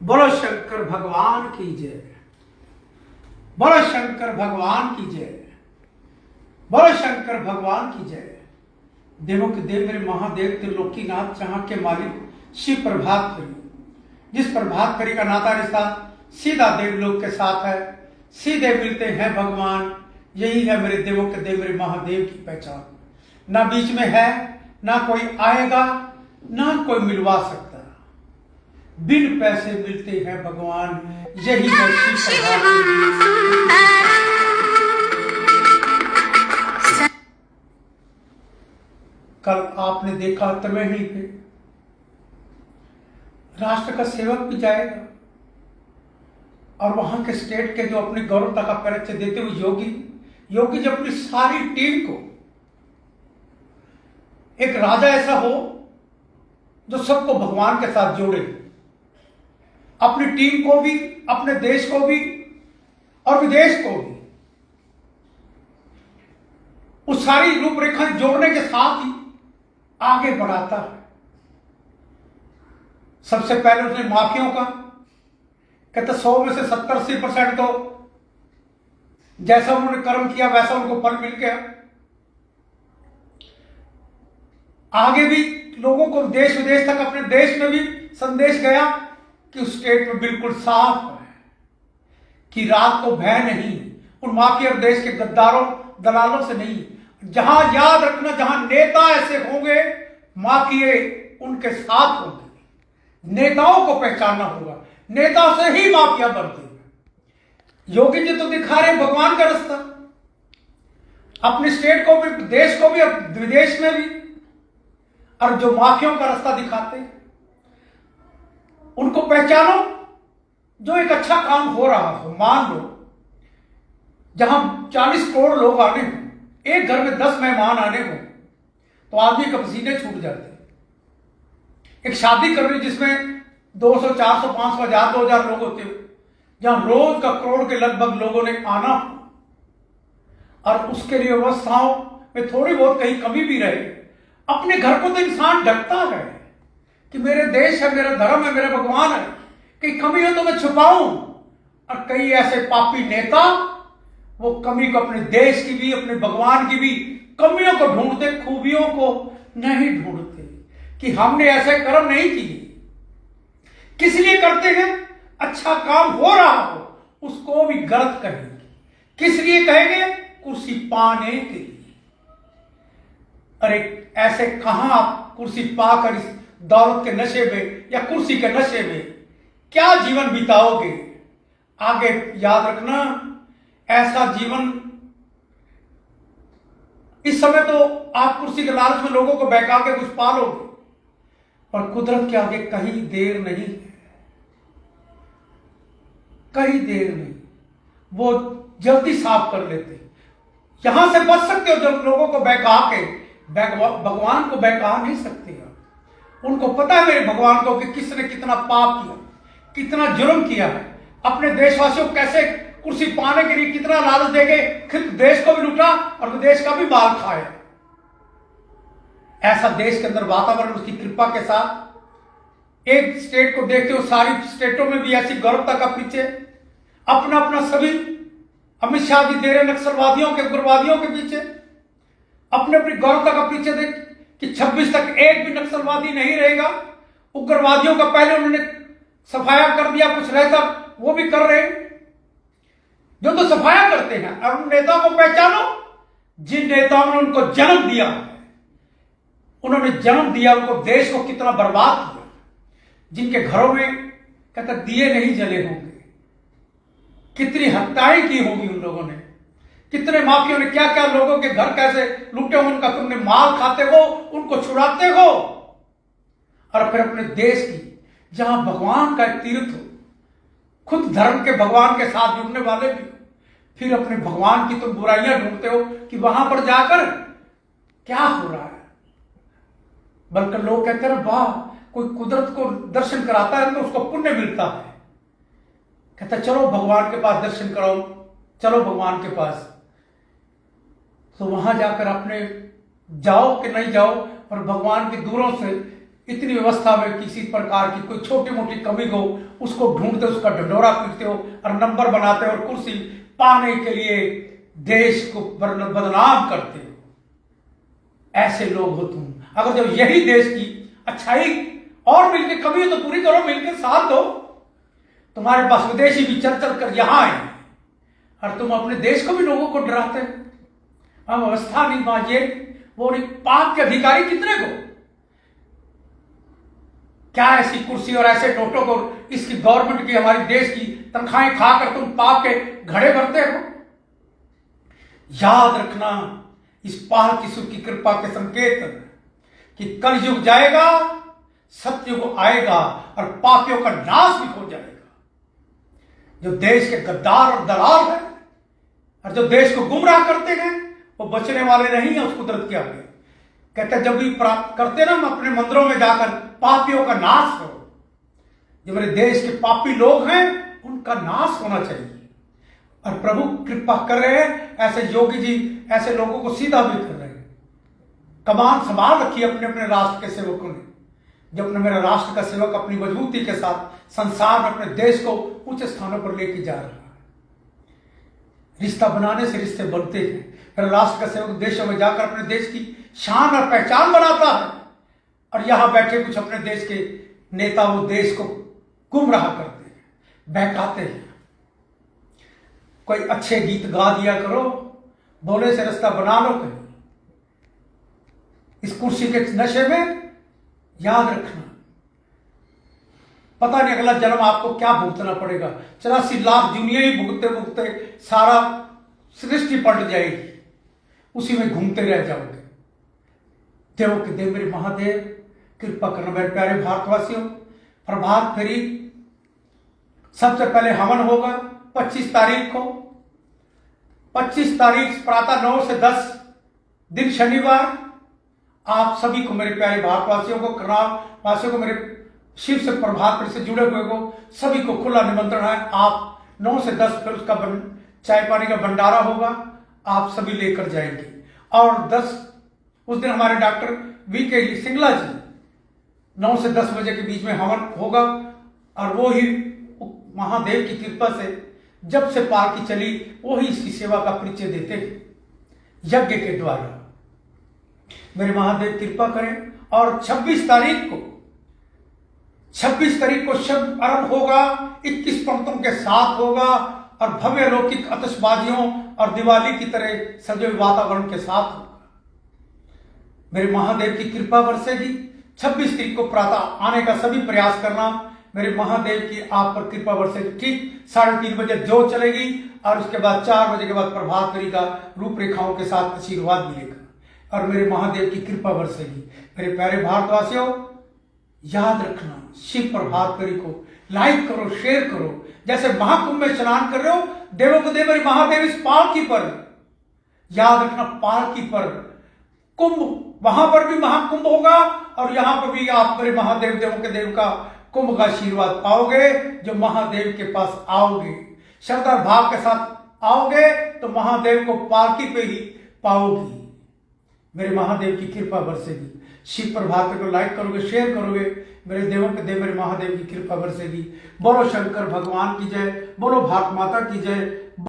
बोलो शंकर भगवान की जय। बोलो शंकर भगवान की जय। बोलो शंकर भगवान की जय। देवों के देव मेरे महादेव त्रिलोकीनाथ जहां के मालिक शिव प्रभात करी, जिस प्रभात करी का नाता रिश्ता सीधा देवलोक के साथ है। सीधे मिलते हैं भगवान, यही है मेरे देवों के देव मेरे महादेव की पहचान। ना बीच में है, ना कोई आएगा, ना कोई मिलवा सकता। बिन पैसे मिलते हैं भगवान, यही है शिव प्रभात। कल आपने देखा त्रिवेणी पे राष्ट्र का सेवक भी जाएगा और वहां के स्टेट के जो अपनी गौरवता का परिचय देते हुए योगी जब अपनी सारी टीम को, एक राजा ऐसा हो जो सबको भगवान के साथ जोड़े, अपनी टीम को भी, अपने देश को भी और विदेश को भी, उस सारी रूपरेखा जोड़ने के साथ ही आगे बढ़ाता है। सबसे पहले उसने माफियों का कहते 100 में से 70-80% तो जैसा उन्होंने कर्म किया वैसा उनको फल मिल गया। आगे भी लोगों को देश विदेश तक, अपने देश में भी संदेश गया कि उस स्टेट में बिल्कुल साफ है कि रात को भय नहीं, उन माफिया और देश के गद्दारों दलालों से नहीं। जहां याद रखना, जहां नेता ऐसे होंगे माफिए उनके साथ होंगे। नेताओं को पहचानना होगा, नेताओं से ही माफिया बनते हैं। योगी जी तो दिखा रहे भगवान का रास्ता, अपने स्टेट को भी, देश को भी और विदेश में भी, और जो माफियों का रास्ता दिखाते हैं उनको पहचानो। जो एक अच्छा काम हो रहा हो, मान लो जहां 40 करोड़ लोग आने हो, एक घर में 10 मेहमान आने हो तो आदमी के पसीने छूट जाते। एक शादी कर रही जिसमें 200, 400, 500, 1000, 2000 लोग होते हो, जहां रोज का करोड़ के लगभग लोगों ने आना हो और उसके लिए व्यवस्थाओं में थोड़ी बहुत कहीं कमी भी रहे। अपने घर को तो इंसान ढकता है कि मेरे देश है, मेरा धर्म है, मेरा भगवान है, कहीं कमी हो तो मैं छुपाऊं। और कई ऐसे पापी नेता वो कमी को, अपने देश की भी, अपने भगवान की भी कमियों को ढूंढते, खूबियों को नहीं ढूंढते कि हमने ऐसे कर्म नहीं किए। किस लिए करते हैं? अच्छा काम हो रहा हो उसको भी गलत कहेंगे। किस लिए कहेंगे? कुर्सी पाने के लिए। अरे ऐसे कहां आप कुर्सी पाकर इस दौलत के नशे में या कुर्सी के नशे में क्या जीवन बिताओगे? आगे याद रखना, ऐसा जीवन इस समय तो आप कुर्सी के लालच में लोगों को बहका के कुछ पालोगे, पर कुदरत के आगे कहीं देर नहीं है, कहीं देर नहीं। वो जल्दी साफ कर लेते। यहां से बच सकते हो जब लोगों को बहका के, भगवान को बहका नहीं सकते हो। उनको पता है मेरे भगवान को कि किसने कितना पाप किया, कितना जुर्म किया है, अपने देशवासियों को कैसे कुर्सी पाने के लिए कितना लालच देके खुद देश को भी लूटा और विदेश का भी माल खाया। ऐसा देश के अंदर वातावरण उसकी कृपा के साथ, एक स्टेट को देखते हो सारी स्टेटों में भी ऐसी गौरवता का पीछे अपना अपना सभी, अमित शाह जी दे रहे नक्सलवादियों के, उग्रवादियों के पीछे अपने अपनी गौरवता का पीछे देख कि 26 तक एक भी नक्सलवादी नहीं रहेगा। उग्रवादियों का पहले उन्होंने सफाया कर दिया, कुछ रहता वो भी कर रहे हैं, जो तो सफाया करते हैं। और उन नेताओं को पहचानो जिन नेताओं ने उनको जन्म दिया, उन्होंने जन्म दिया, उनको देश को कितना बर्बाद किया, जिनके घरों में कहता दिए नहीं जले होंगे, कितनी हत्याएं की होंगी उन लोगों ने, कितने माफियों ने क्या क्या लोगों के घर कैसे लूटे हो, उनका तुमने माल खाते हो, उनको छुड़ाते हो। और फिर अपने देश की, जहां भगवान का तीर्थ हो, खुद धर्म के भगवान के साथ जुड़ने वाले भी, फिर अपने भगवान की तुम बुराइयां ढूंढते हो कि वहां पर जाकर क्या हो रहा है। बल्कि लोग कहते हैं वाह, कोई कुदरत को दर्शन कराता है तो उसको पुण्य मिलता है। कहता चलो भगवान के पास दर्शन करो, चलो भगवान के पास। तो वहां जाकर अपने जाओ कि नहीं जाओ, और भगवान की दूरों से इतनी व्यवस्था में किसी प्रकार की कोई छोटी मोटी कमी हो उसको ढूंढते, उसका ढंढोरा पीटते हो और नंबर बनाते हो और कुर्सी पाने के लिए देश को बदनाम करते हो। ऐसे लोग हो तुम। अगर जब यही देश की अच्छाई और मिलकर कमी हो तो पूरी करो, मिलकर साथ दो। तुम्हारे पास विदेशी भी चल चल कर यहां आए और तुम अपने देश को भी लोगों को डराते हो। हम व्यवस्था नहीं बाजिए, वो पाक के अधिकारी कितने को, क्या ऐसी कुर्सी और ऐसे नोटों को इसकी गवर्नमेंट की, हमारी देश की तनख्वाहें खाकर तुम पाप के घड़े भरते हो। याद रखना इस पाक ईश्वर की कृपा के संकेत कि कल युग जाएगा, सतयुग आएगा और पापियों का नाश भी हो जाएगा। जो देश के गद्दार और दलाल हैं और जो देश को गुमराह करते हैं वो बचने वाले नहीं है उस कुदरत के आगे। कहते हैं जब भी प्राप्त करते ना हम अपने मंदिरों में जाकर पापियों का नाश करो। जो मेरे देश के पापी लोग हैं उनका नाश होना चाहिए। और प्रभु कृपा कर रहे हैं, ऐसे योगी जी ऐसे लोगों को सीधा भी कर रहे हैं। कमान संभाल रखी अपने अपने राष्ट्र के सेवकों ने। जब अपने मेरा राष्ट्र का सेवक अपनी मजबूती के साथ संसार में अपने देश को ऊंचे स्थानों पर लेके जा रहा है। रिश्ता बनाने से रिश्ते बनते हैं। फिर राष्ट्र का सेवक देशों में जाकर अपने देश की शान और पहचान बनाता है और यहां बैठे कुछ अपने देश के नेता वो देश को गुमराह करते हैं, बहकाते हैं। कोई अच्छे गीत गा दिया करो, बोले से रास्ता बना लो। कहीं इस कुर्सी के नशे में याद रखना पता नहीं अगला जन्म आपको क्या भुगतना पड़ेगा। 84 लाख दुनिया ही भुगते भुगते सारा सृष्टि पलट जाएगी, उसी में घूमते रह जाओगे। देवों के देव मेरे महादेव कृपा करना। मेरे प्यारे भारतवासियों, प्रभात फेरी सबसे पहले हवन होगा 25 तारीख को। 25 तारीख प्रातः 9 से 10 दिन शनिवार। आप सभी को, मेरे प्यारे भारतवासियों को, करनाल वासियों को, मेरे शिव से प्रभात फेरी से जुड़े हुए को सभी को खुला निमंत्रण है। आप 9 से 10 फिर उसका चाय पानी का भंडारा होगा, आप सभी लेकर जाएंगे। और 10 उस दिन हमारे डॉक्टर वीके सिंगला जी 9 से 10 बजे के बीच में हवन होगा। और वो ही महादेव की कृपा से जब से पालकी चली वो ही इसकी सेवा का परिचय देते हैं यज्ञ के द्वारा। मेरे महादेव कृपा करें। और 26 तारीख को शब आरंभ होगा, 21 पंक्तों के साथ होगा और भव्य अलौकिक आतिशबाजियों और दिवाली की तरह सजे वातावरण के साथ होगा। मेरे महादेव की कृपा बरसेगी। 26 तारीख को प्रातः आने का सभी प्रयास करना। मेरे महादेव की आप पर कृपा बरसेगी। ठीक 3:30 बजे जो चलेगी और उसके बाद 4 बजे के बाद प्रभात फेरी का रूपरेखाओं के साथ आशीर्वाद मिलेगा और मेरे महादेव की कृपा बरसेगी। मेरे प्यारे भारतवासियों, याद रखना शिव प्रभात फेरी को लाइक करो, शेयर करो। जैसे महाकुंभ में स्नान कर रहे हो, देवों को देव मेरे महादेव इस पालकी पर, याद रखना पालकी पर कुंभ, वहां पर भी महाकुंभ होगा और यहां पर भी आप मेरे महादेव देवों के देव का कुंभ का आशीर्वाद पाओगे। जो महादेव के पास आओगे, श्रद्धा भाव के साथ आओगे तो महादेव को पालकी पे ही पाओगी। मेरे महादेव की कृपा बरसेगी। शिव प्रभात को लाइक करोगे, शेयर करोगे, मेरे देवों के देव मेरे महादेव की कृपा बरसेगी। बोलो शंकर भगवान की जय, बोलो भारत माता की जय।